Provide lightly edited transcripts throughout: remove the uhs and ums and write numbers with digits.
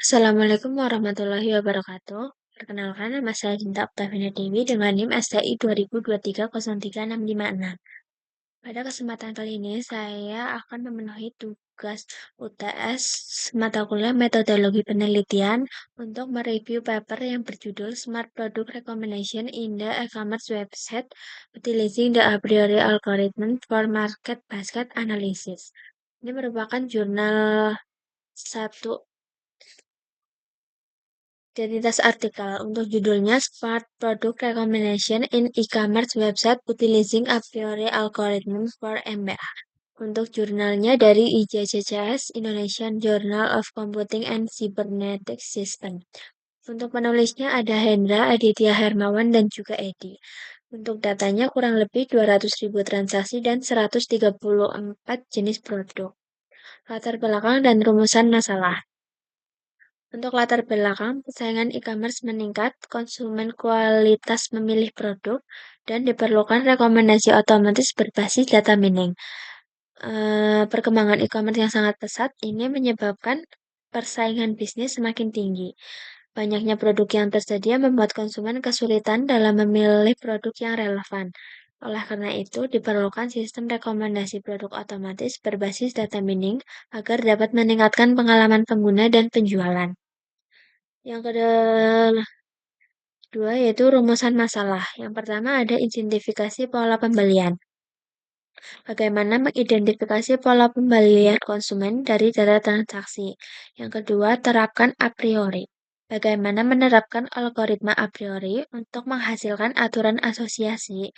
Assalamualaikum warahmatullahi wabarakatuh. Perkenalkan, nama saya Dinta Oktavina Dewi dengan NIM STI 2023033656. Pada kesempatan kali ini, saya akan memenuhi tugas UTS mata kuliah Metodologi Penelitian untuk mereview paper yang berjudul Smart Product Recommendation in the E-commerce Website Utilizing the A Priori Algorithm for Market Basket Analysis. Ini merupakan jurnal satu identitas artikel untuk judulnya Smart Product Recommendation in E-commerce Website Utilizing A Priori Algorithm for MBA. Untuk jurnalnya dari IJCCS, Indonesian Journal of Computing and Cybernetic System. Untuk penulisnya ada Hendra, Aditya Hermawan, dan juga Edi. Untuk datanya kurang lebih 200.000 transaksi dan 134 jenis produk. Latar belakang dan rumusan masalah. Untuk latar belakang, persaingan e-commerce meningkat, konsumen kualitas memilih produk, dan diperlukan rekomendasi otomatis berbasis data mining. Perkembangan e-commerce yang sangat pesat ini menyebabkan persaingan bisnis semakin tinggi. Banyaknya produk yang tersedia membuat konsumen kesulitan dalam memilih produk yang relevan. Oleh karena itu, diperlukan sistem rekomendasi produk otomatis berbasis data mining agar dapat meningkatkan pengalaman pengguna dan penjualan. Yang kedua yaitu rumusan masalah. Yang pertama ada identifikasi pola pembelian. Bagaimana mengidentifikasi pola pembelian konsumen dari data transaksi. Yang kedua, terapkan a priori. Bagaimana menerapkan algoritma a priori untuk menghasilkan aturan asosiasi.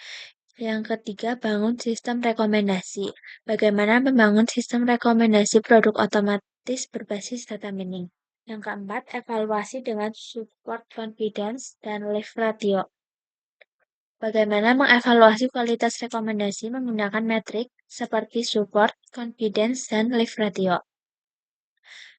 Yang ketiga, bangun sistem rekomendasi. Bagaimana membangun sistem rekomendasi produk otomatis berbasis data mining. Yang keempat, evaluasi dengan support confidence dan lift ratio. Bagaimana mengevaluasi kualitas rekomendasi menggunakan metrik seperti support, confidence, dan lift ratio.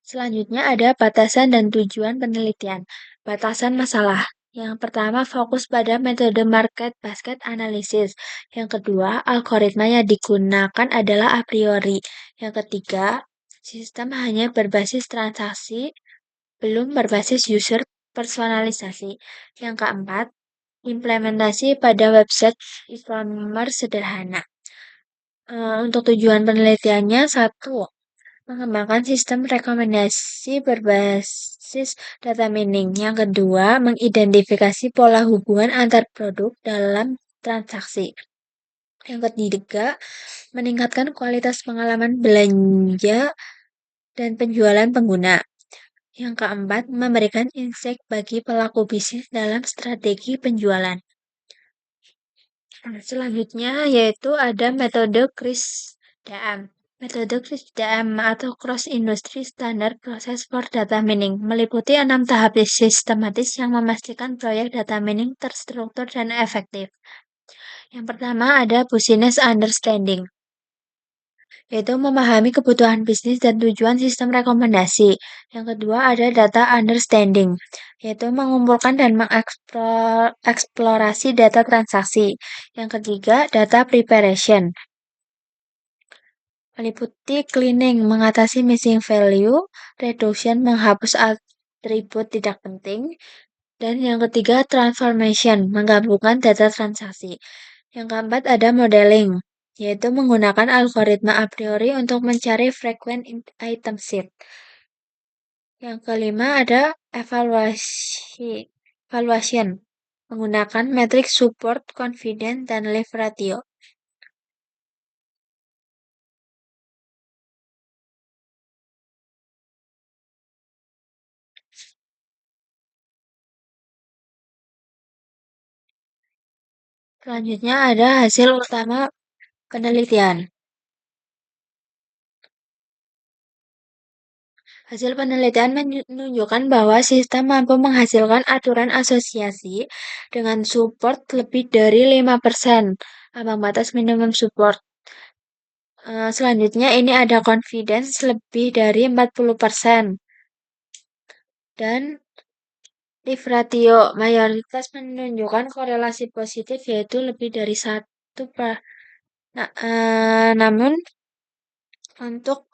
Selanjutnya ada batasan dan tujuan penelitian. Batasan masalah. Yang pertama fokus pada metode market basket analysis. Yang kedua, algoritma yang digunakan adalah a priori. Yang ketiga, sistem hanya berbasis transaksi, belum berbasis user personalisasi. Yang keempat, implementasi pada website e-commerce sederhana. Untuk tujuan penelitiannya, satu, mengembangkan sistem rekomendasi berbasis data mining. Yang kedua, mengidentifikasi pola hubungan antar produk dalam transaksi. Yang ketiga, meningkatkan kualitas pengalaman belanja dan penjualan pengguna. Yang keempat, memberikan insight bagi pelaku bisnis dalam strategi penjualan. Selanjutnya yaitu ada metode CRISP-DM. Metode CRISP-DM atau Cross Industry Standard Process for Data Mining meliputi 6 tahap sistematis yang memastikan proyek data mining terstruktur dan efektif. Yang pertama ada business understanding, yaitu memahami kebutuhan bisnis dan tujuan sistem rekomendasi. Yang kedua ada data understanding, yaitu mengumpulkan dan mengeksplorasi data transaksi. Yang ketiga data preparation, meliputi cleaning, mengatasi missing value, reduction, menghapus atribut tidak penting, dan yang ketiga transformation, menggabungkan data transaksi. Yang keempat ada modeling, yaitu menggunakan algoritma a priori untuk mencari frequent item sheet. Yang kelima ada evaluation, menggunakan metrik support, confidence, dan lift ratio. Selanjutnya ada hasil utama penelitian. Hasil penelitian menunjukkan bahwa sistem mampu menghasilkan aturan asosiasi dengan support lebih dari 5%, ambang batas minimum support. Selanjutnya ini ada confidence lebih dari 40%. Dan lift ratio mayoritas menunjukkan korelasi positif yaitu lebih dari 1 per. Namun untuk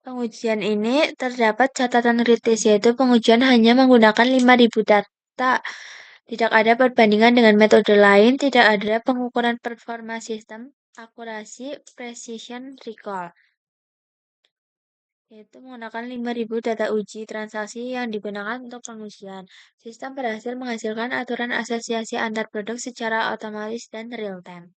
Pengujian ini terdapat catatan kritis, yaitu pengujian hanya menggunakan 5.000 data. Tidak ada perbandingan dengan metode lain, tidak ada pengukuran performa sistem, akurasi, precision, recall. Yaitu menggunakan 5.000 data uji transaksi yang digunakan untuk pengujian. Sistem berhasil menghasilkan aturan asosiasi antar produk secara otomatis dan real-time.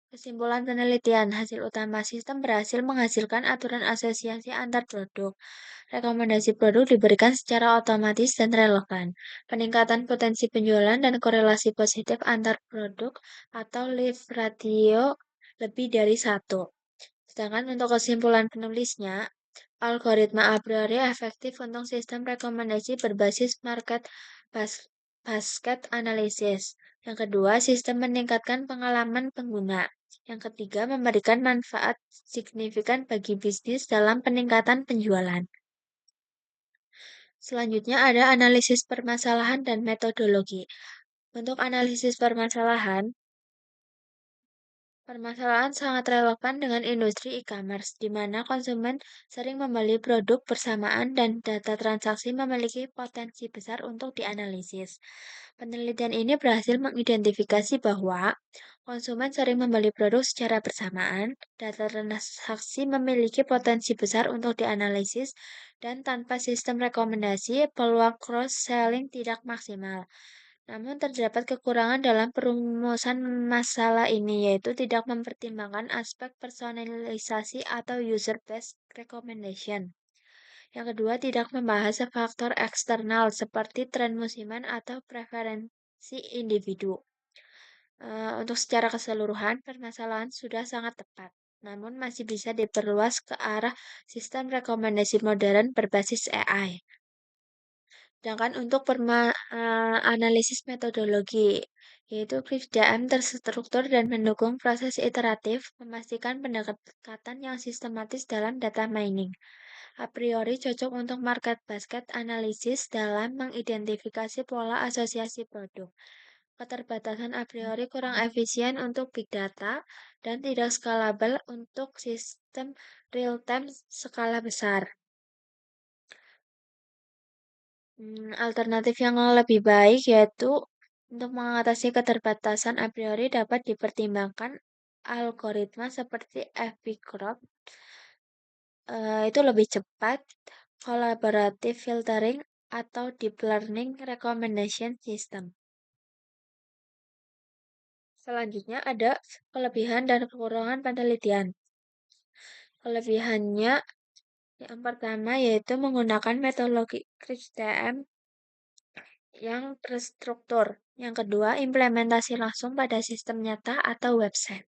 Kesimpulan penelitian, hasil utama sistem berhasil menghasilkan aturan asosiasi antar produk. Rekomendasi produk diberikan secara otomatis dan relevan. Peningkatan potensi penjualan dan korelasi positif antar produk atau leave ratio lebih dari satu. Sedangkan untuk kesimpulan penulisnya, algoritma a priori efektif untuk sistem rekomendasi berbasis market basket analysis. Yang kedua, sistem meningkatkan pengalaman pengguna. Yang ketiga, memberikan manfaat signifikan bagi bisnis dalam peningkatan penjualan. Selanjutnya ada analisis permasalahan dan metodologi. Untuk analisis permasalahan, permasalahan sangat relevan dengan industri e-commerce, di mana konsumen sering membeli produk bersamaan dan data transaksi memiliki potensi besar untuk dianalisis. Penelitian ini berhasil mengidentifikasi bahwa konsumen sering membeli produk secara bersamaan, data transaksi memiliki potensi besar untuk dianalisis, dan tanpa sistem rekomendasi, peluang cross-selling tidak maksimal. Namun terdapat kekurangan dalam perumusan masalah ini, yaitu tidak mempertimbangkan aspek personalisasi atau user-based recommendation. Yang kedua, tidak membahas faktor eksternal seperti tren musiman atau preferensi individu. Untuk secara keseluruhan, permasalahan sudah sangat tepat, namun masih bisa diperluas ke arah sistem rekomendasi modern berbasis AI. Sedangkan untuk analisis metodologi, yaitu QuickDM terstruktur dan mendukung proses iteratif, memastikan pendekatan yang sistematis dalam data mining. A priori cocok untuk market basket analisis dalam mengidentifikasi pola asosiasi produk. Keterbatasan a priori kurang efisien untuk big data dan tidak scalable untuk sistem real-time skala besar. Alternatif yang lebih baik yaitu untuk mengatasi keterbatasan a priori dapat dipertimbangkan algoritma seperti FP-Crop, itu lebih cepat, collaborative filtering, atau deep learning recommendation system. Selanjutnya ada kelebihan dan kekurangan penelitian. Kelebihannya yang pertama yaitu menggunakan metodologi CRISPR yang terstruktur. Yang kedua, implementasi langsung pada sistem nyata atau website.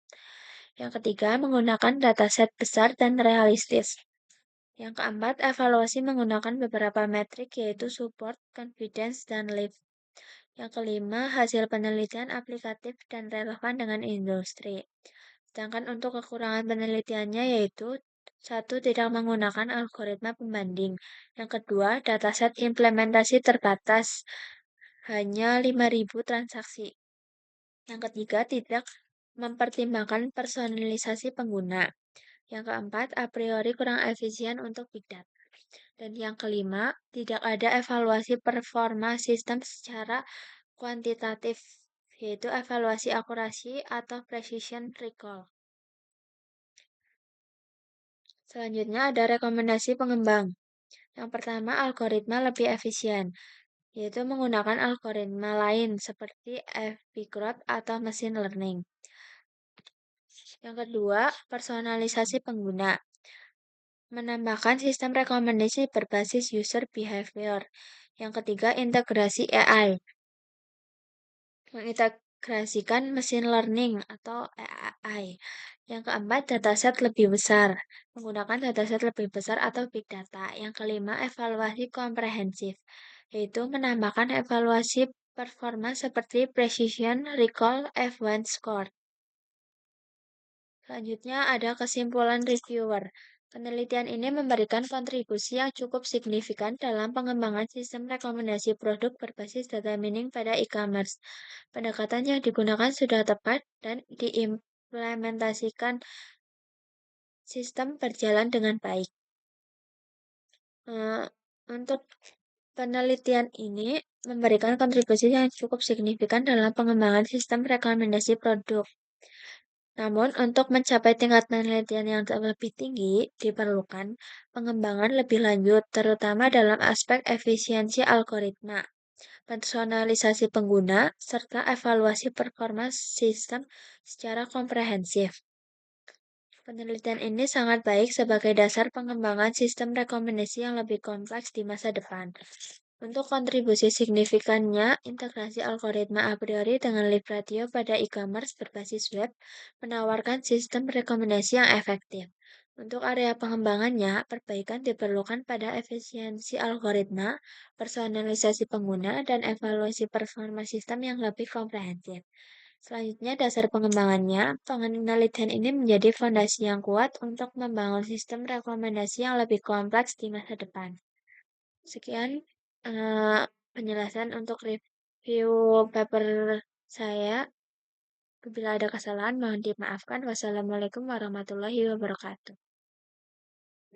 Yang ketiga, menggunakan dataset besar dan realistis. Yang keempat, evaluasi menggunakan beberapa metrik yaitu support, confidence, dan lift. Yang kelima, hasil penelitian aplikatif dan relevan dengan industri. Sedangkan untuk kekurangan penelitiannya yaitu satu, tidak menggunakan algoritma pembanding. Yang kedua, dataset implementasi terbatas, hanya 5.000 transaksi. Yang ketiga, tidak mempertimbangkan personalisasi pengguna. Yang keempat, a priori kurang efisien untuk big data. Dan yang kelima, tidak ada evaluasi performa sistem secara kuantitatif, yaitu evaluasi akurasi atau precision recall. Selanjutnya ada rekomendasi pengembang. Yang pertama, algoritma lebih efisien, yaitu menggunakan algoritma lain seperti FP-Growth atau machine learning. Yang kedua, personalisasi pengguna. Menambahkan sistem rekomendasi berbasis user behavior. Yang ketiga, integrasi AI. Mengintegrasikan machine learning atau AI. Yang keempat, dataset lebih besar. Menggunakan dataset lebih besar atau big data. Yang kelima, evaluasi komprehensif, yaitu menambahkan evaluasi performa seperti precision, recall, F1 score. Selanjutnya ada kesimpulan reviewer. Penelitian ini memberikan kontribusi yang cukup signifikan dalam pengembangan sistem rekomendasi produk berbasis data mining pada e-commerce. Pendekatan yang digunakan sudah tepat dan diimplementasikan sistem berjalan dengan baik. Eee, untuk penelitian ini memberikan kontribusi yang cukup signifikan dalam pengembangan sistem rekomendasi produk. Namun, untuk mencapai tingkat penelitian yang lebih tinggi, diperlukan pengembangan lebih lanjut, terutama dalam aspek efisiensi algoritma, personalisasi pengguna, serta evaluasi performa sistem secara komprehensif. Penelitian ini sangat baik sebagai dasar pengembangan sistem rekomendasi yang lebih kompleks di masa depan. Untuk kontribusi signifikannya, integrasi algoritma a priori dengan live radio pada e-commerce berbasis web menawarkan sistem rekomendasi yang efektif. Untuk area pengembangannya, perbaikan diperlukan pada efisiensi algoritma, personalisasi pengguna, dan evaluasi performa sistem yang lebih komprehensif. Selanjutnya, dasar pengembangannya, penelitian ini menjadi fondasi yang kuat untuk membangun sistem rekomendasi yang lebih kompleks di masa depan. Sekian penjelasan untuk review paper saya. Bila ada kesalahan, mohon dimaafkan. Wassalamualaikum warahmatullahi wabarakatuh.